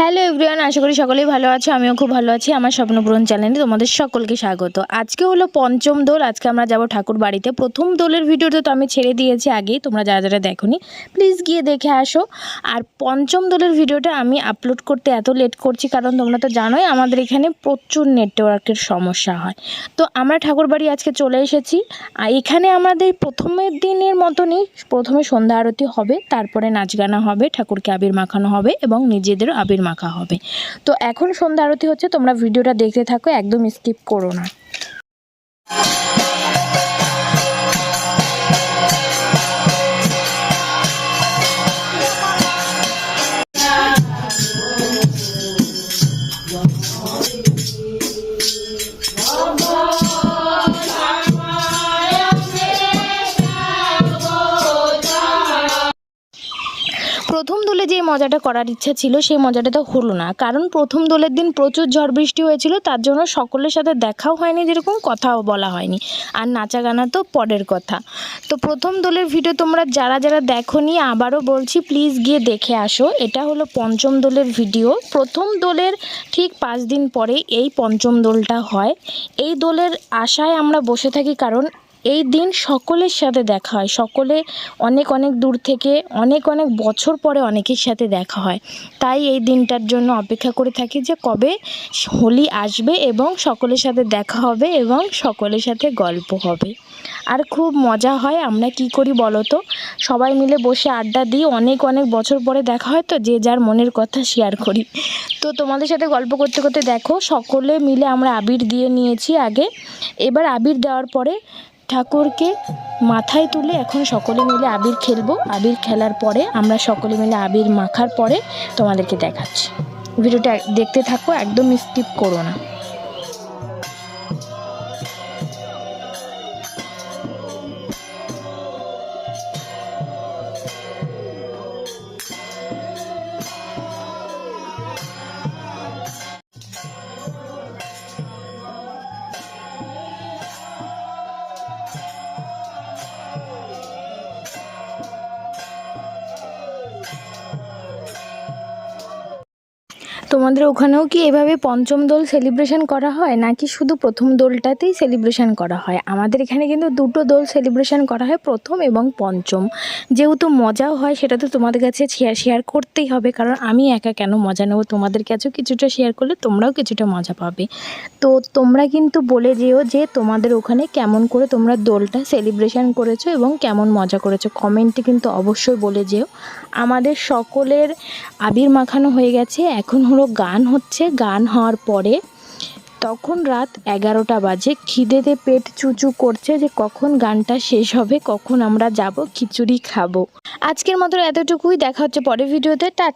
Hello everyone, আশা করি সকলেই ভালো আছো। আমিও খুব ভালো আছি। আমার স্বপ্নপূরণ চ্যানেলে তোমাদের সকলকে স্বাগত। আজকে হলো পঞ্চম দোল। আজকে আমরা যাব ঠাকুর বাড়িতে। প্রথম দোলের ভিডিওটা তো আমি ছেড়ে দিয়েছি আগেই, তোমরা যারা যারা দেখোনি প্লিজ গিয়ে দেখে আসো। আর পঞ্চম দোলের ভিডিওটা আমি আপলোড করতে এত লেট করছি কারণ তোমরা তো জানোই আমাদের এখানে প্রচুর নেটওয়ার্কের সমস্যা হয়। তো আমরা ঠাকুর বাড়ি আজকে চলে এসেছি। আর এখানে আমাদের প্রথমের দিনের মতনই প্রথমে সন্ধ্যা আরতি হবে, তারপরে নাচ গানা হবে, ঠাকুরকে আবির মাখানো হবে এবং নিজেদেরও আবির মাখা হবে। তো এখন সন্ধ্যা আরতি হচ্ছে, তোমরা ভিডিওটা দেখতে থাকো, একদম স্কিপ করো না। প্রথম দোলে যে মজাটা করার ইচ্ছা ছিল সেই মজাটা তো হলো না, কারণ প্রথম দোলের দিন প্রচুর ঝড় বৃষ্টি হয়েছিল, তার জন্য সকলের সাথে দেখাও হয়নি, যেরকম কথাও বলা হয়নি। আর নাচা গানা তো পরের কথা। তো প্রথম দোলের ভিডিও তোমরা যারা যারা দেখোনি আবারও বলছি প্লিজ গিয়ে দেখে আসো। এটা হলো পঞ্চম দোলের ভিডিও। প্রথম দোলের ঠিক 5 দিন পরে এই পঞ্চম দোলটা হয়। এই দোলের আশায় আমরা বসে থাকি, কারণ এই দিন সকলের সাথে দেখা হয়। সকলে অনেক অনেক দূর থেকে অনেক অনেক বছর পরে অনেকের সাথে দেখা হয়। তাই এই দিনটার জন্য অপেক্ষা করে থাকি যে কবে হোলি আসবে এবং সকলের সাথে দেখা হবে এবং সকলের সাথে গল্প হবে। আর খুব মজা হয়। আমরা কি করি বলো তো, সবাই মিলে বসে আড্ডা দিই। অনেক অনেক বছর পরে দেখা হয় তো যে যার মনের কথা শেয়ার করি। তো তোমাদের সাথে গল্প করতে করতে দেখো সকলে মিলে আমরা আবির দিয়ে নিয়েছি আগে। এবার আবির দেওয়ার পরে ঠাকুরকে মাথায় তুলে এখন সকলে মিলে আবির খেলবো। আবির খেলার পরে আমরা সকলে মিলে আবির মাখার পরে তোমাদেরকে দেখাচ্ছি। ভিডিওটা দেখতে থাকো, একদম স্কিপ করো না। তোমাদের ওখানেও কি এভাবে পঞ্চম দোল সেলিব্রেশন করা হয় নাকি শুধু প্রথম দোলটাতেই সেলিব্রেশন করা হয়? আমাদের এখানে কিন্তু দুটো দোল সেলিব্রেশন করা হয়, প্রথম এবং পঞ্চম। যেহেতু মজাও হয় সেটা তো তোমাদের কাছে শেয়ার করতেই হবে, কারণ আমি একা কেন মজা নেব, তোমাদের কাছেও কিছুটা শেয়ার করলে তোমরাও কিছুটা মজা পাবে। তো তোমরা কিন্তু বলে যেও যে তোমাদের ওখানে কেমন করে তোমরা দোলটা সেলিব্রেশন করেছো এবং কেমন মজা করেছো, কমেন্টে কিন্তু অবশ্যই বলে যেও। আমাদের সকলের আবির মাখানো হয়ে গেছে, এখন হলো গান হচ্ছে। গান হওয়ার পরে তখন রাত 11টা বাজে, খিদেতে পেট চুচু করছে যে কখন গানটা শেষ হবে, কখন আমরা যাব খিচুড়ি খাবো। আজকের মতো এতটুকুই, দেখা হচ্ছে পরের ভিডিওতে। টাটা।